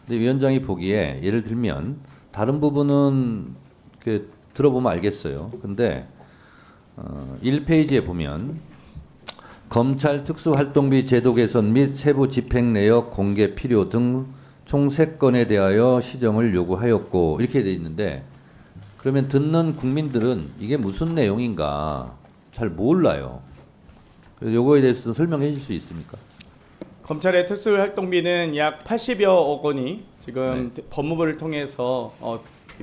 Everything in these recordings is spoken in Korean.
근데 위원장이 보기에 예를 들면 다른 부분은 들어보면 알겠어요. 근데 1페이지에 보면 검찰 특수활동비 제도 개선 및 세부 집행 내역 공개 필요 등 총 3건에 대하여 시정을 요구하였고 이렇게 돼 있는데 그러면 듣는 국민들은 이게 무슨 내용인가 잘 몰라요. 그래서 요거에 대해서 설명해 주실 수 있습니까? 검찰의 특수활동비는 약 80여억 원이 지금 법무부를 통해서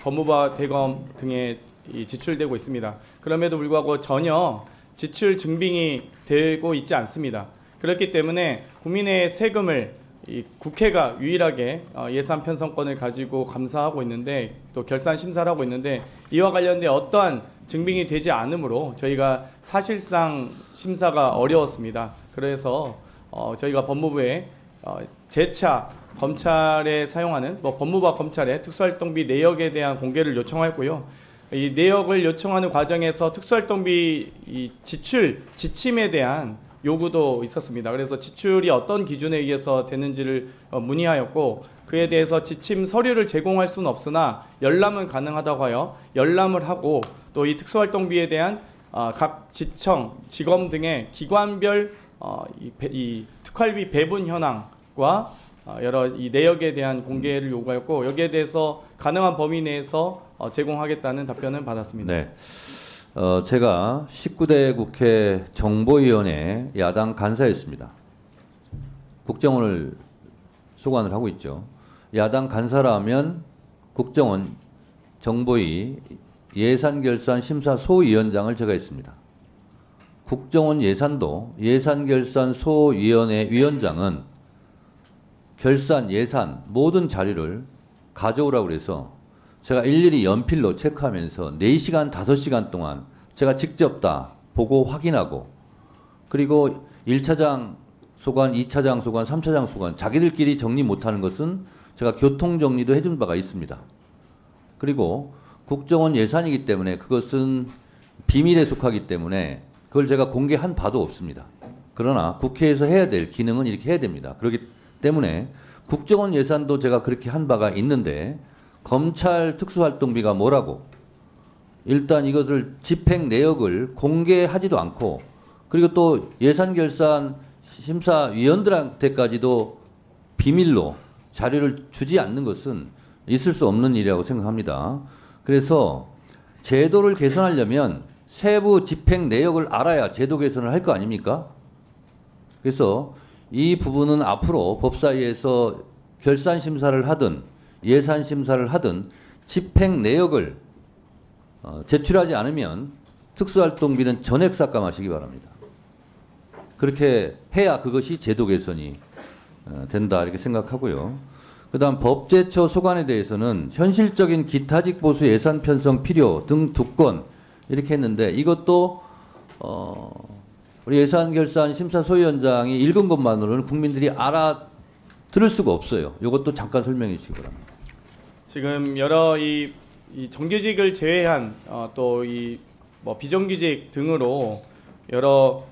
법무부와 대검 등에 지출되고 있습니다. 그럼에도 불구하고 전혀 지출 증빙이 되고 있지 않습니다. 그렇기 때문에 국민의 세금을 이 국회가 유일하게 예산 편성권을 가지고 감사하고 있는데 또 결산 심사를 하고 있는데 이와 관련된 어떠한 증빙이 되지 않으므로 저희가 사실상 심사가 어려웠습니다. 그래서 저희가 법무부에 재차 검찰에 사용하는 법무부와 검찰의 특수활동비 내역에 대한 공개를 요청하였고요. 이 내역을 요청하는 과정에서 특수활동비 이 지출 지침에 대한 요구도 있었습니다. 그래서 지출이 어떤 기준에 의해서 되는지를 문의하였고 그에 대해서 지침 서류를 제공할 수는 없으나 열람은 가능하다고 하여 열람을 하고 또 이 특수활동비에 대한 각 지청, 지검 등의 기관별 이 특활비 배분 현황과 여러 이 내역에 대한 공개를 요구하였고 여기에 대해서 가능한 범위 내에서 제공하겠다는 답변을 받았습니다. 네. 제가 19대 국회 정보위원회 야당 간사였습니다. 국정원을 소관을 하고 있죠. 야당 간사라면 국정원 정보위 예산결산심사소위원장을 제가 했습니다. 국정원 예산도 예산결산소위원회 위원장은 결산, 예산 모든 자료를 가져오라고 그래서 제가 일일이 연필로 체크하면서 4시간, 5시간 동안 제가 직접 다 보고 확인하고 그리고 1차장 소관, 2차장 소관, 3차장 소관 자기들끼리 정리 못하는 것은 제가 교통정리도 해준 바가 있습니다. 그리고 국정원 예산이기 때문에 그것은 비밀에 속하기 때문에 그걸 제가 공개한 바도 없습니다. 그러나 국회에서 해야 될 기능은 이렇게 해야 됩니다. 그렇기 때문에 국정원 예산도 제가 그렇게 한 바가 있는데 검찰 특수활동비가 뭐라고 일단 이것을 집행 내역을 공개하지도 않고 그리고 또 예산결산 심사위원들한테까지도 비밀로 자료를 주지 않는 것은 있을 수 없는 일이라고 생각합니다. 그래서 제도를 개선하려면 세부 집행 내역을 알아야 제도 개선을 할 거 아닙니까? 그래서 이 부분은 앞으로 법사위에서 결산 심사를 하든 예산 심사를 하든 집행 내역을 제출하지 않으면 특수활동비는 전액 삭감하시기 바랍니다. 그렇게 해야 그것이 제도 개선이 된다 이렇게 생각하고요. 그다음 법제처 소관에 대해서는 현실적인 기타직 보수 예산 편성 필요 등 2건 이렇게 했는데 이것도 우리 예산결산 심사소위원장이 읽은 것만으로는 국민들이 알아들을 수가 없어요. 이것도 잠깐 설명해 주시기 바랍니다. 지금 여러 이 정규직을 제외한 또 이 비정규직 등으로 여러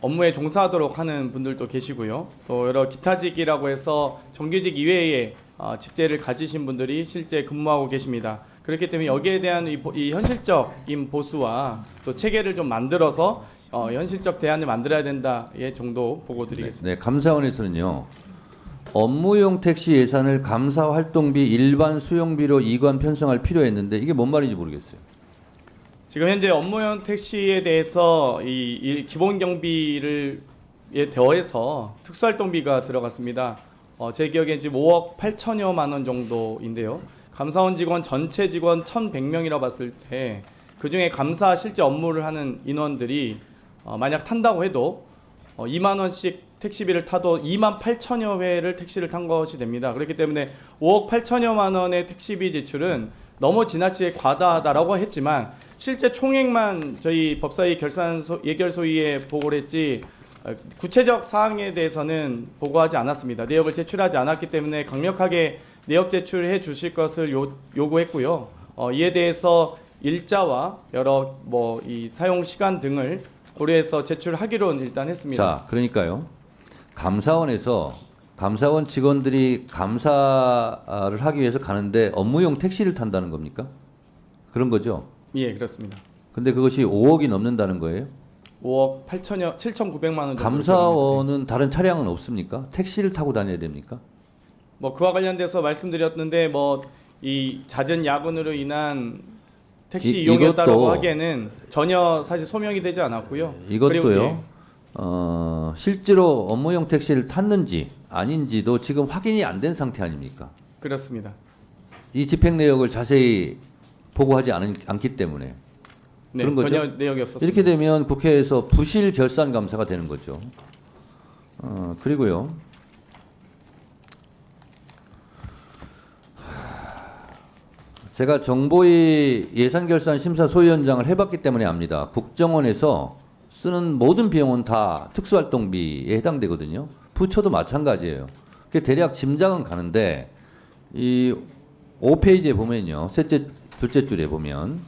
업무에 종사하도록 하는 분들도 계시고요. 또 여러 기타직이라고 해서 정규직 이외에 직제를 가지신 분들이 실제 근무하고 계십니다. 그렇기 때문에 여기에 대한 이 현실적인 보수와 또 체계를 좀 만들어서 현실적 대안을 만들어야 된다 정도 보고 드리겠습니다. 네, 감사원에서는요. 업무용 택시 예산을 감사 활동비 일반 수용비로 이관 편성할 필요했는데 이게 뭔 말인지 모르겠어요. 지금 현재 업무용 택시에 대해서 이 기본 경비를 더해서 특수활동비가 들어갔습니다. 제 기억엔 지금 5억 8천여만 원 정도인데요. 감사원 직원 전체 직원 1,100명이라 봤을 때 그중에 감사 실제 업무를 하는 인원들이 만약 탄다고 해도 2만 원씩 택시비를 타도 2만 8천여 회를 택시를 탄 것이 됩니다. 그렇기 때문에 5억 8천여만 원의 택시비 지출은 너무 지나치게 과다하다라고 했지만 실제 총액만 저희 법사위 예결소위에 보고를 했지 구체적 사항에 대해서는 보고하지 않았습니다. 내역을 제출하지 않았기 때문에 강력하게 내역 제출해 주실 것을 요구했고요. 이에 대해서 일자와 여러 이 사용 시간 등을 고려해서 제출하기로 일단 했습니다. 자, 그러니까요. 감사원에서 감사원 직원들이 감사를 하기 위해서 가는데 업무용 택시를 탄다는 겁니까? 그런 거죠? 예, 그렇습니다. 근데 그것이 5억이 넘는다는 거예요? 5억 8천여 7,900만 원 정도. 감사원은 다른 차량은 없습니까? 택시를 타고 다녀야 됩니까? 뭐 그와 관련돼서 말씀드렸는데 뭐 이 잦은 야근으로 인한 택시 이용이었다라고 이것도- 하기에는 전혀 사실 소명이 되지 않았고요. 그리고 이것도요. 예, 실제로 업무용 택시를 탔는지 아닌지도 지금 확인이 안 된 상태 아닙니까? 그렇습니다. 이 집행 내역을 자세히 보고하지 않기 때문에 네, 그런 거죠? 전혀 내역이 없었습니다. 이렇게 되면 국회에서 부실 결산 감사가 되는 거죠. 그리고요. 제가 정보위 예산결산심사소위원장을 해봤기 때문에 압니다. 국정원에서 쓰는 모든 비용은 다 특수활동비에 해당되거든요. 부처도 마찬가지예요. 그 대략 짐작은 가는데 이 5페이지에 보면요. 둘째 줄에 보면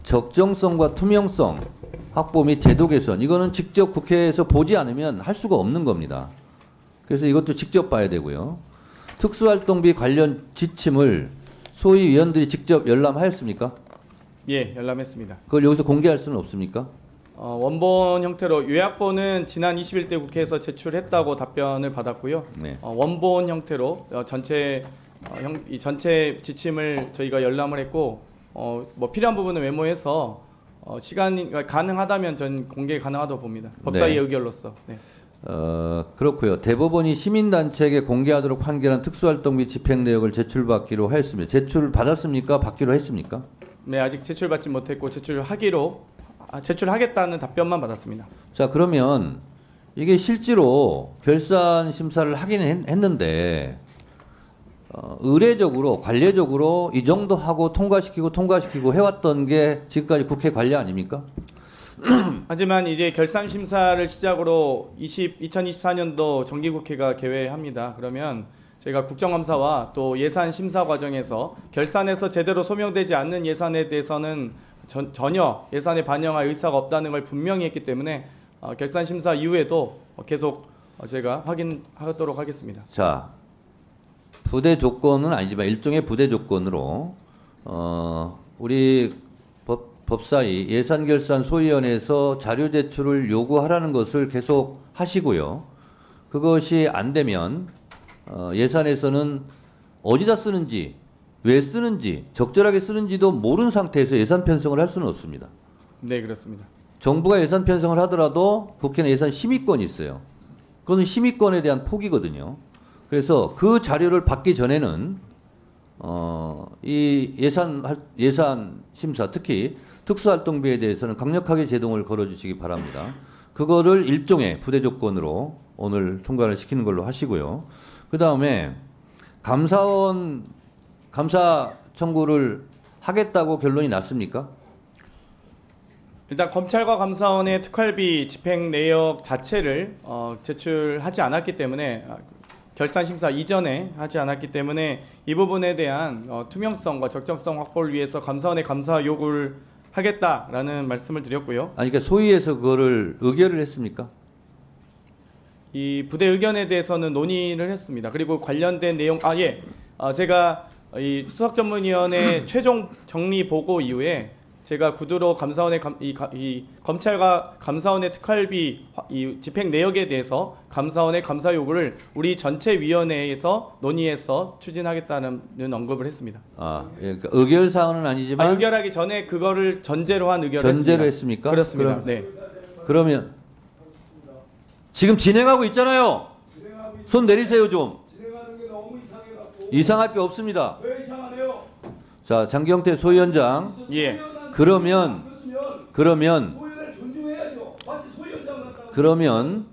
적정성과 투명성 확보 및 제도 개선 이거는 직접 국회에서 보지 않으면 할 수가 없는 겁니다. 그래서 이것도 직접 봐야 되고요. 특수활동비 관련 지침을 소위 위원들이 직접 열람하였습니까? 예, 열람했습니다. 그걸 여기서 공개할 수는 없습니까? 원본 형태로 요약본은 지난 21대 국회에서 제출했다고 답변을 받았고요. 네. 원본 형태로 이 전체 지침을 저희가 열람을 했고 뭐 필요한 부분은 메모해서 시간이 가능하다면 전 공개 가능하다고 봅니다. 법사위 네. 의결로서. 네. 그렇고요. 대법원이 시민단체에게 공개하도록 판결한 특수활동비 집행 내역을 제출받기로 하였습니다. 제출받았습니까? 받기로 했습니까? 네, 아직 제출받지 못했고 제출하겠다는 답변만 받았습니다. 자, 그러면 이게 실제로 결산 심사를 하긴 했는데 의례적으로 관례적으로 이 정도 하고 통과시키고 해왔던 게 지금까지 국회 관례 아닙니까? 하지만 이제 결산 심사를 시작으로 2024년도 정기국회가 개회합니다. 그러면 저희가 국정감사와 또 예산 심사 과정에서 결산에서 제대로 소명되지 않는 예산에 대해서는 전혀 예산에 반영할 의사가 없다는 걸 분명히 했기 때문에 결산 심사 이후에도 계속 제가 확인하도록 하겠습니다. 자, 부대 조건은 아니지만 일종의 부대 조건으로 우리 법사위 예산결산소위원회에서 자료 제출을 요구하라는 것을 계속 하시고요. 그것이 안 되면 예산에서는 어디다 쓰는지, 왜 쓰는지, 적절하게 쓰는지도 모르는 상태에서 예산 편성을 할 수는 없습니다. 네, 그렇습니다. 정부가 예산 편성을 하더라도 국회는 예산 심의권이 있어요. 그것은 심의권에 대한 포기거든요. 그래서 그 자료를 받기 전에는 이 예산 심사 특히 특수활동비에 대해서는 강력하게 제동을 걸어주시기 바랍니다. 그거를 일종의 부대 조건으로 오늘 통과를 시키는 걸로 하시고요. 그 다음에 감사원 감사 청구를 하겠다고 결론이 났습니까? 일단 검찰과 감사원의 특활비 집행 내역 자체를 제출하지 않았기 때문에 결산 심사 이전에 하지 않았기 때문에 이 부분에 대한 투명성과 적정성 확보를 위해서 감사원의 감사 요구를 하겠다라는 말씀을 드렸고요. 아니 그러니까 소위에서 그거를 의결을 했습니까? 이 부대 의견에 대해서는 논의를 했습니다. 그리고 관련된 내용 제가 이 수석전문위원회 최종 정리 보고 이후에 제가 구두로 감사원의 이 검찰과 감사원의 특활비 이 집행 내역에 대해서 감사원의 감사 요구를 우리 전체 위원회에서 논의해서 추진하겠다는 언급을 했습니다. 그러니까 의결 사항은 아니지만 의결하기 전에 그거를 전제로 한 의결을 전제로 했습니다. 했습니까? 그렇습니다. 네. 그러면 지금 진행하고 있잖아요. 손 내리세요 좀. 진행하는 게 너무 이상해갖고. 이상할 게 없습니다. 왜 이상하네요? 자, 장경태 소위원장. 예. 그러면 소위원을 존중해야죠. 마치 소위원장 같다고. 그러면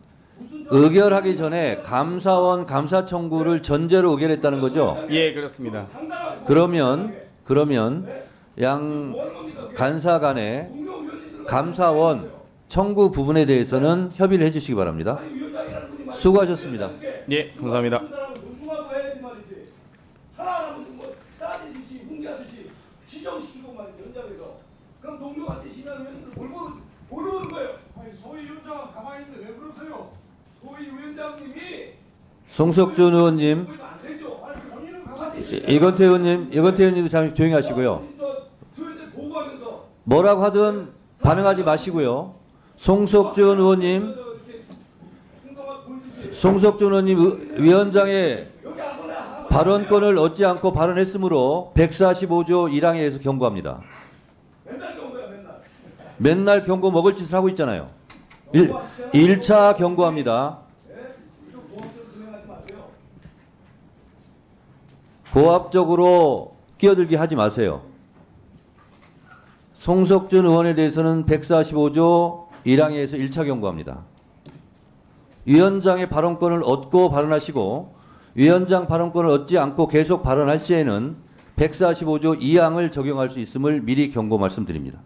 의결하기 전에 감사원 감사 청구를 전제로 의결했다는 거죠. 예, 그렇습니다. 그러면 양 간사 간의 감사원 청구 부분에 대해서는 협의를 해주시기 바랍니다. 수고하셨습니다. 예, 감사합니다. 존중하고 해야지 말이지. 하나하나 무슨 뭐 따지듯이 훈계하듯이 시정시키고 말이지 현장에서. 그럼 동료같이 심의하는 의원들 뭘 모르는 거예요? 아니 소위원장은 가만히 있는데 왜 그러세요? 도의위원장님이 송석준 의원님, 보이면 안 되죠. 이건태 의원님도 잠시 조용히 하시고요. 저희들 보고하면서 뭐라고 하든 반응하지 마시고요. 송석준 의원님, 이렇게 행동을 보여주지. 송석준 의원님 위원장의 여기 아무나 발언권을 얻지 않고 발언했으므로 145조 1항에 의해서 경고합니다. 맨날 경고야 맨날. 맨날 경고 먹을 짓을 하고 있잖아요. 1차 경고합니다. 이거 보험처럼 진행하지 마세요. 고압적으로 끼어들게 하지 마세요. 송석준 의원에 대해서는 145조 1항에 의해서 1차 경고합니다. 위원장의 발언권을 얻고 발언하시고 위원장 발언권을 얻지 않고 계속 발언할 시에는 145조 2항을 적용할 수 있음을 미리 경고 말씀드립니다.